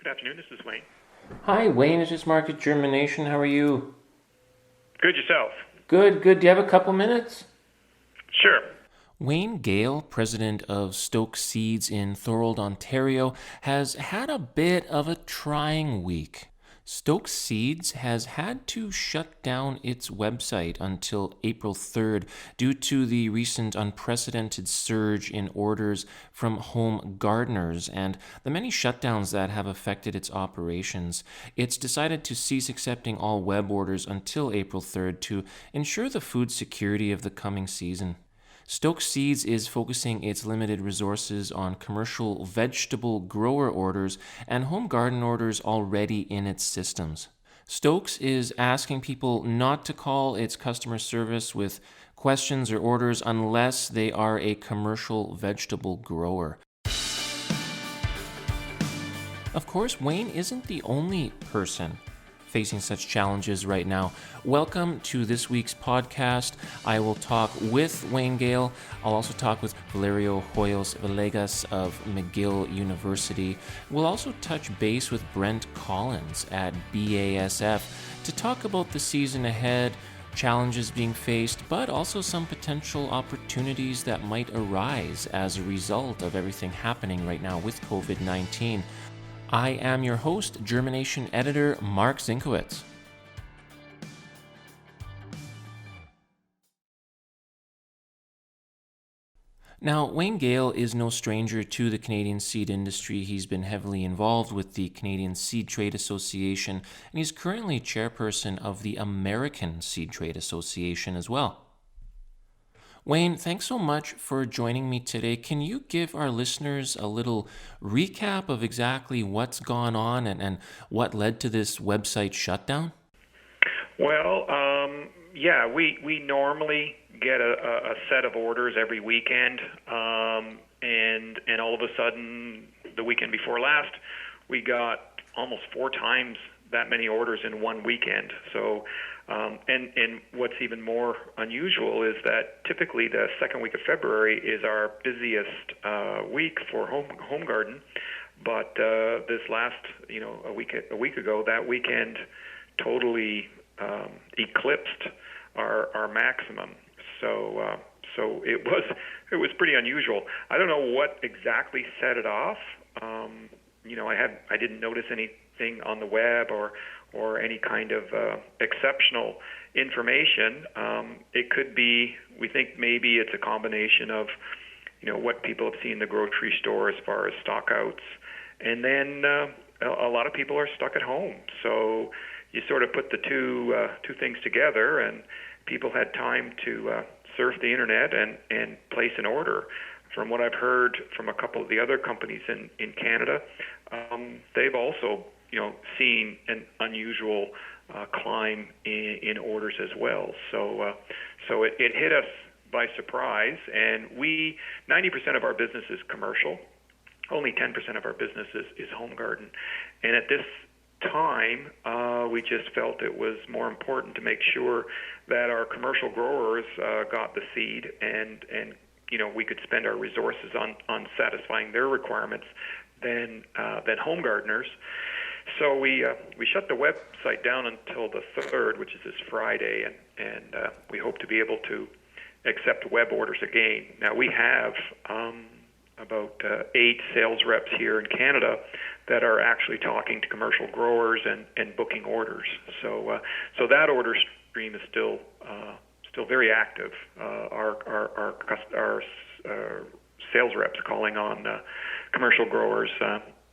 Good afternoon, this is Wayne. Hi, Wayne. It's just Market Germination. How are you? Good yourself? Good, good. Do you have a couple minutes? Sure. Wayne Gale, president of Stoke Seeds in Thorold, Ontario, has had a bit of a trying week. Stoke Seeds has had to shut down its website until April 3rd due to the recent unprecedented surge in orders from home gardeners and the many shutdowns that have affected its operations. It's decided to cease accepting all web orders until April 3rd to ensure the food security of the coming season. Stoke Seeds is focusing its limited resources on commercial vegetable grower orders and home garden orders already in its systems. Stokes is asking people not to call its customer service with questions or orders unless they are a commercial vegetable grower. Of course, Wayne isn't the only person facing such challenges right now. Welcome to this week's podcast. I will talk with Wayne Gale. I'll also talk with Valerio Hoyos Villegas of McGill University. We'll also touch base with Brent Collins at BASF to talk about the season ahead, challenges being faced, but also some potential opportunities that might arise as a result of everything happening right now with COVID-19. I am your host, Germination editor Mark Zinkowitz. Now, Wayne Gale is no stranger to the Canadian seed industry. He's been heavily involved with the Canadian Seed Trade Association, and he's currently chairperson of the American Seed Trade Association as well. Wayne, thanks so much for joining me today. Can you give our listeners a little recap of exactly what's gone on and what led to this website shutdown? Well, we normally get a set of orders every weekend, and all of a sudden, the weekend before last, we got almost 4 times that many orders in one weekend. So, and what's even more unusual is that typically the second week of February is our busiest week for home garden, but this last a week ago, that weekend totally eclipsed our maximum. So it was pretty unusual. I don't know what exactly set it off. I didn't notice anything on the web or any kind of exceptional information. It could be, we think maybe it's a combination of, what people have seen in the grocery store as far as stockouts, and then a lot of people are stuck at home. So you sort of put the two things together, and people had time to surf the internet and place an order. From what I've heard from a couple of the other companies in Canada, they've also seen an unusual climb in orders as well. So it hit us by surprise, and 90% of our business is commercial. Only 10% of our business is home garden. And at this time, we just felt it was more important to make sure that our commercial growers got the seed and we could spend our resources on satisfying their requirements than home gardeners. So we shut the website down until the 3rd, which is this Friday, and we hope to be able to accept web orders again. Now we have about 8 sales reps here in Canada that are actually talking to commercial growers and booking orders. So that order stream is still very active. Our sales reps calling on commercial growers,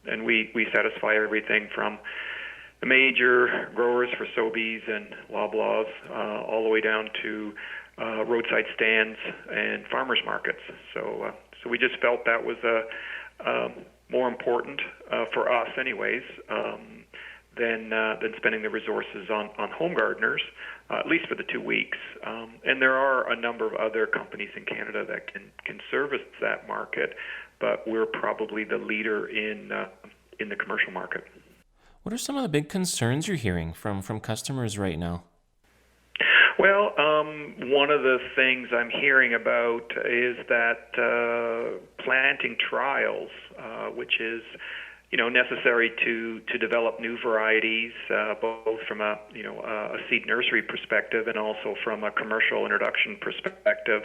and we satisfy everything from the major growers for Sobeys and Loblaws all the way down to roadside stands and farmers markets. So we just felt that was more important for us, anyways, than spending the resources on home gardeners, at least for the 2 weeks. And there are a number of other companies in Canada that can service that market, but we're probably the leader in the commercial market. What are some of the big concerns you're hearing from customers right now? Well, one of the things I'm hearing about is that planting trials, which is, necessary to develop new varieties, both from a seed nursery perspective and also from a commercial introduction perspective.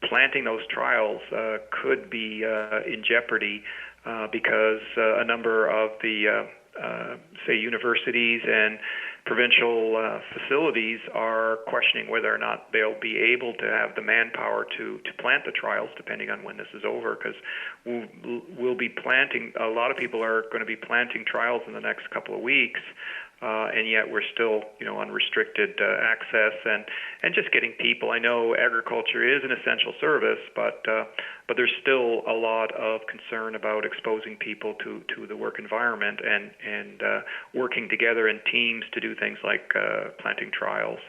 Planting those trials could be in jeopardy because a number of the say universities and provincial facilities are questioning whether or not they'll be able to have the manpower to plant the trials, depending on when this is over, because we'll be planting, a lot of people are going to be planting trials in the next couple of weeks, and yet we're still, unrestricted access and just getting people. I know agriculture is an essential service, but there's still a lot of concern about exposing people to the work environment and working together in teams to do things like planting trials.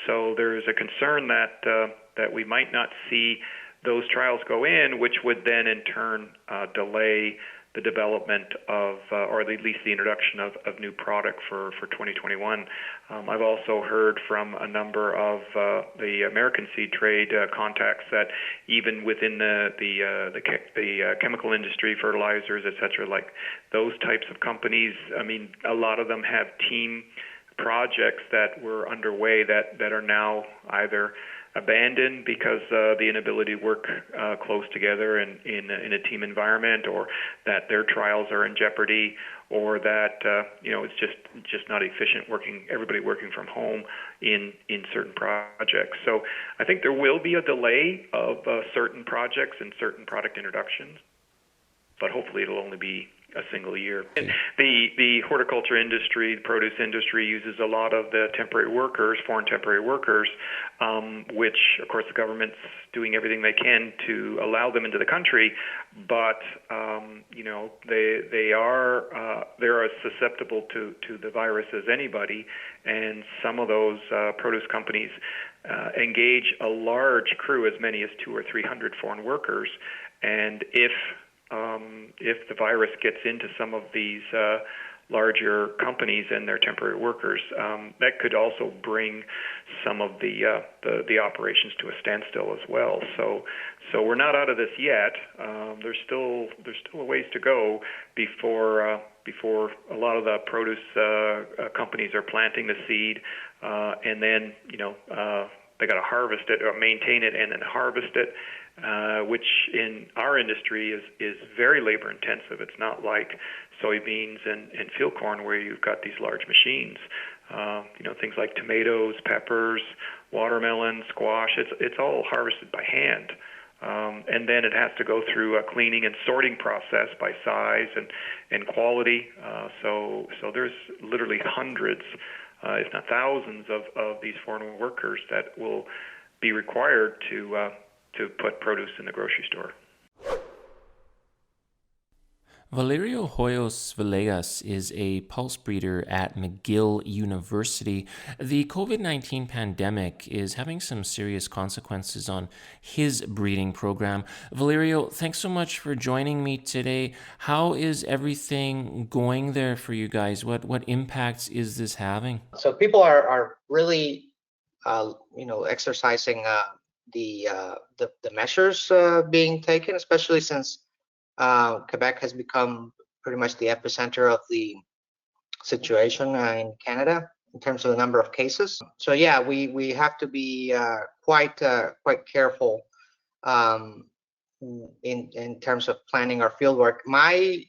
So there's a concern that we might not see those trials go in, which would then in turn delay the development of, or at least the introduction of new product for 2021. I've also heard from a number of the American seed trade contacts that even within the chemical industry, fertilizers, et cetera, like those types of companies, I mean, a lot of them have team projects that were underway that are now either abandoned because the inability to work close together in a team environment, or that their trials are in jeopardy, or that it's just not efficient everybody working from home in certain projects. So I think there will be a delay of certain projects and certain product introductions, but hopefully it'll only be a single year. And the horticulture industry, the produce industry, uses a lot of the temporary workers, foreign temporary workers, which, of course, the government's doing everything they can to allow them into the country, but they're as susceptible to the virus as anybody, and some of those produce companies engage a large crew, as many as 200 or 300 foreign workers, and if the virus gets into some of these larger companies and their temporary workers, that could also bring some of the operations to a standstill as well. So we're not out of this yet. There's still a ways to go before a lot of the produce companies are planting the seed, and then they got to harvest it or maintain it and then harvest it. Which in our industry is very labor intensive. It's not like soybeans and field corn where you've got these large machines. Things like tomatoes, peppers, watermelon, squash, it's all harvested by hand. And then it has to go through a cleaning and sorting process by size and quality. So there's literally hundreds, if not thousands of these foreign workers that will be required to put produce in the grocery store. Valerio Hoyos Villegas is a pulse breeder at McGill University. The COVID-19 pandemic is having some serious consequences on his breeding program. Valerio, thanks so much for joining me today. How is everything going there for you guys? What impacts is this having? So people are really, exercising the measures being taken, especially since Quebec has become pretty much the epicenter of the situation in Canada in terms of the number of cases. So yeah, we have to be quite careful in terms of planning our field work. My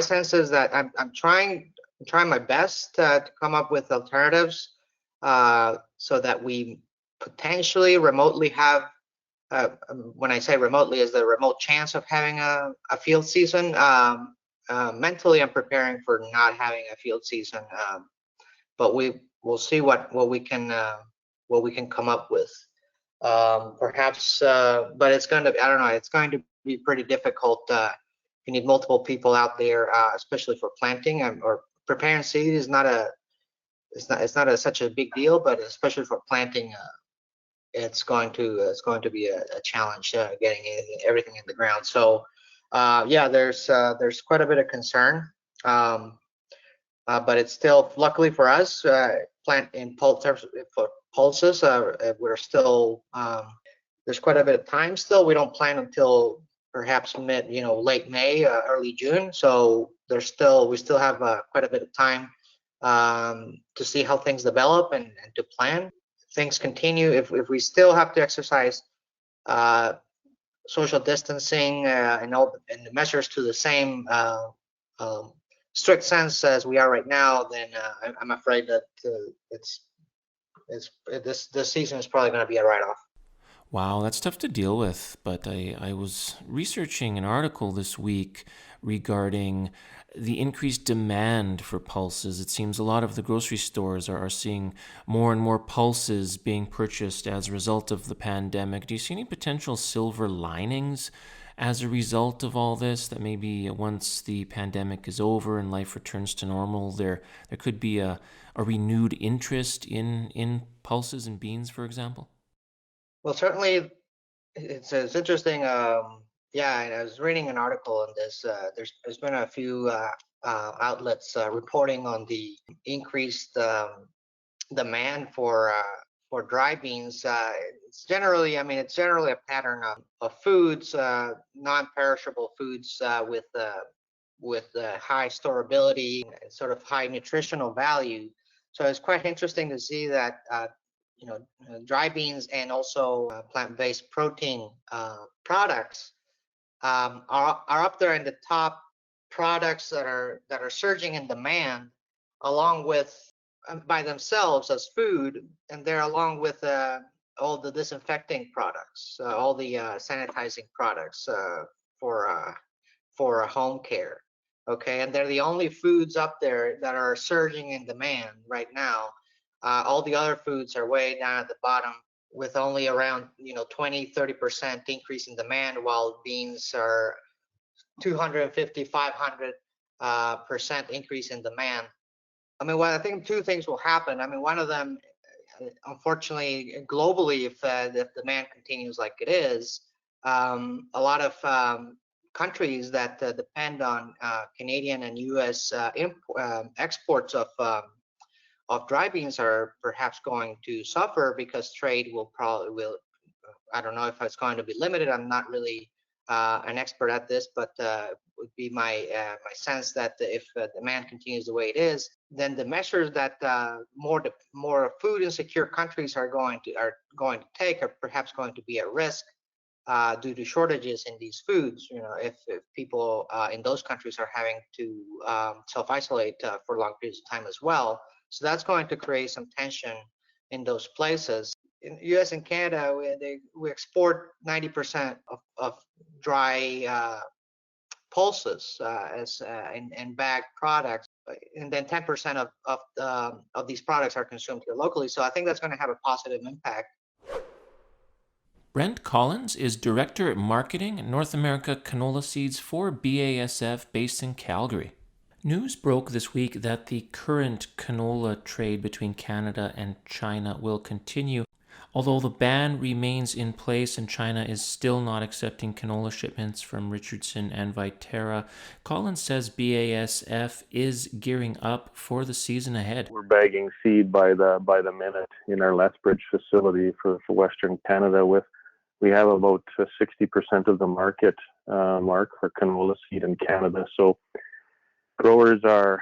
sense is that I'm trying my best to come up with alternatives so that we potentially remotely have, when I say remotely, is the remote chance of having a field season. Mentally, I'm preparing for not having a field season, but we'll see what we can come up with. Perhaps, but it's going to, I don't know, it's going to be pretty difficult. You need multiple people out there, especially for planting or preparing seed is not such a big deal, but especially for planting. It's going to be a challenge getting everything in the ground. So yeah, there's quite a bit of concern, but it's still, luckily for us, plant in pulses. We're still there's quite a bit of time still. We don't plant until perhaps late May, early June. So we still have quite a bit of time to see how things develop and to plan. Things continue. If we still have to exercise social distancing and the measures to the same strict sense as we are right now, then I'm afraid that this season is probably going to be a write-off. Wow, that's tough to deal with. But I was researching an article this week regarding the increased demand for pulses. It seems a lot of the grocery stores are seeing more and more pulses being purchased as a result of the pandemic. Do you see any potential silver linings as a result of all this, that maybe once the pandemic is over and life returns to normal, there could be a renewed interest in pulses and beans, for example? Well, certainly it's interesting. Yeah, and I was reading an article on this. There's been a few outlets reporting on the increased demand for dry beans. It's generally a pattern of foods, non-perishable foods with high storability and sort of high nutritional value. So it's quite interesting to see that dry beans and also plant-based protein products are up there in the top products that are surging in demand, along with by themselves as food, and they're along with all the disinfecting products, all the sanitizing products for home care. Okay, and they're the only foods up there that are surging in demand right now. All the other foods are way down at the bottom with only around 20-30% increase in demand, while beans are 250, 500% increase in demand. I think two things will happen. One of them, unfortunately, globally, if demand continues like it is, a lot of countries that depend on Canadian and U.S. exports of dry beans are perhaps going to suffer, because trade will. I don't know if it's going to be limited. I'm not really an expert at this, but would be my sense that if demand continues the way it is, then the measures that more food insecure countries are going to take are perhaps going to be at risk due to shortages in these foods. If people in those countries are having to self-isolate for long periods of time as well. So that's going to create some tension in those places. In the U.S. and Canada, we export 90% of dry pulses as in bagged products, and then 10% of these products are consumed here locally. So I think that's going to have a positive impact. Brent Collins is Director at Marketing and North America Canola Seeds for BASF, based in Calgary. News broke this week that the current canola trade between Canada and China will continue, although the ban remains in place and China is still not accepting canola shipments from Richardson and Viterra. Collins says BASF is gearing up for the season ahead. We're bagging seed by the minute in our Lethbridge facility for Western Canada. We have about 60% of the market mark for canola seed in Canada. So growers are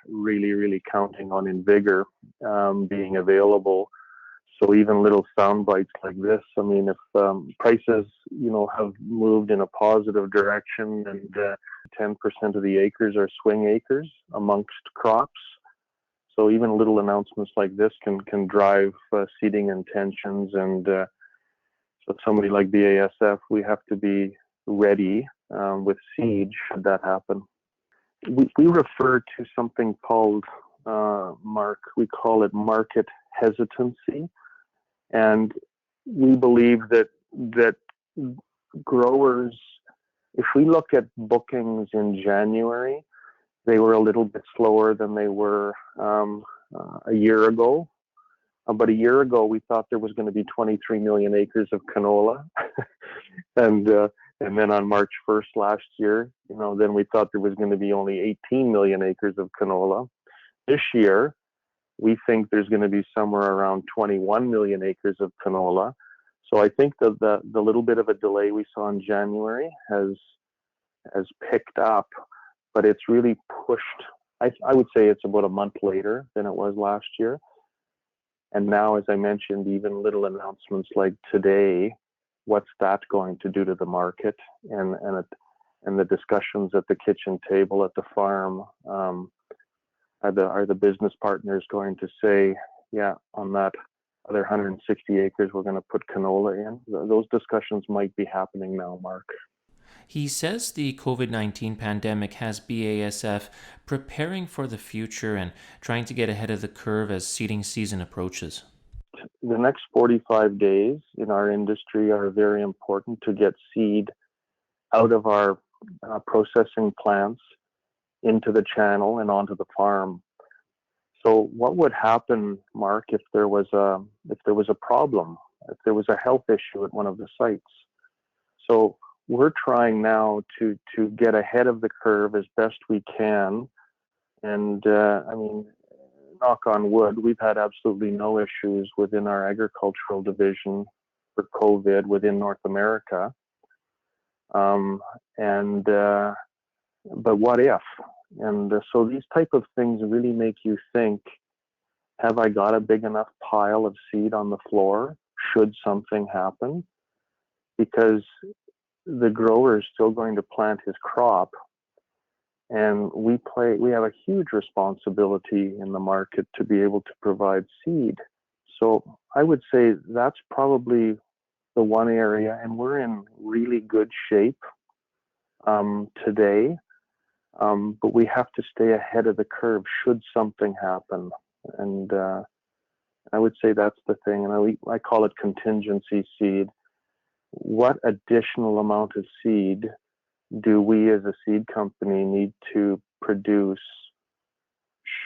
really, really counting on InVigor being available. So even little sound bites like this, if prices, have moved in a positive direction, and 10% of the acres are swing acres amongst crops. So even little announcements like this can drive seeding intentions. And so somebody like BASF, we have to be ready with seed should that happen. We refer to something called, we call it market hesitancy. And we believe that growers, if we look at bookings in January, they were a little bit slower than they were a year ago. But a year ago, we thought there was going to be 23 million acres of canola. And then on March 1st last year, then we thought there was going to be only 18 million acres of canola. This year, we think there's going to be somewhere around 21 million acres of canola. So I think the little bit of a delay we saw in January has picked up, but it's really pushed. I would say it's about a month later than it was last year. And now, as I mentioned, even little announcements like today, what's that going to do to the market? And the discussions at the kitchen table at the farm, are the business partners going to say, yeah, on that other 160 acres, we're going to put canola in? Those discussions might be happening now, Mark. He says the COVID-19 pandemic has BASF preparing for the future and trying to get ahead of the curve as seeding season approaches. The next 45 days in our industry are very important to get seed out of our processing plants into the channel and onto the farm. So what would happen, Mark, if there was a problem, if there was a health issue at one of the sites? So we're trying now to get ahead of the curve as best we can. And knock on wood, we've had absolutely no issues within our agricultural division for COVID within North America. But what if? And so these type of things really make you think, have I got a big enough pile of seed on the floor should something happen? Because the grower is still going to plant his crop, and we have a huge responsibility in the market to be able to provide seed. So I would say that's probably the one area, and we're in really good shape today, but we have to stay ahead of the curve should something happen. And I would say that's the thing, and I call it contingency seed. What additional amount of seed do we as a seed company need to produce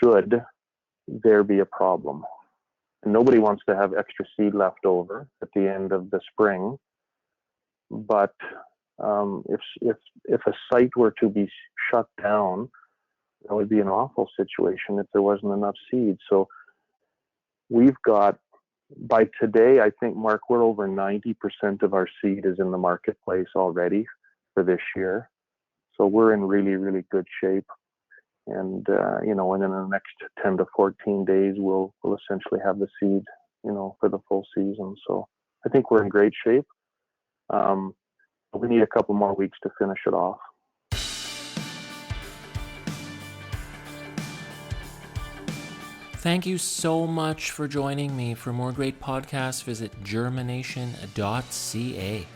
should there be a problem? And nobody wants to have extra seed left over at the end of the spring. But if a site were to be shut down, that would be an awful situation if there wasn't enough seed. So we've got, by today, I think, Mark, we're over 90% of our seed is in the marketplace already for this year. So we're in really, really good shape. And, and in the next 10 to 14 days, we'll essentially have the seed, for the full season. So I think we're in great shape. We need a couple more weeks to finish it off. Thank you so much for joining me. For more great podcasts, visit germination.ca.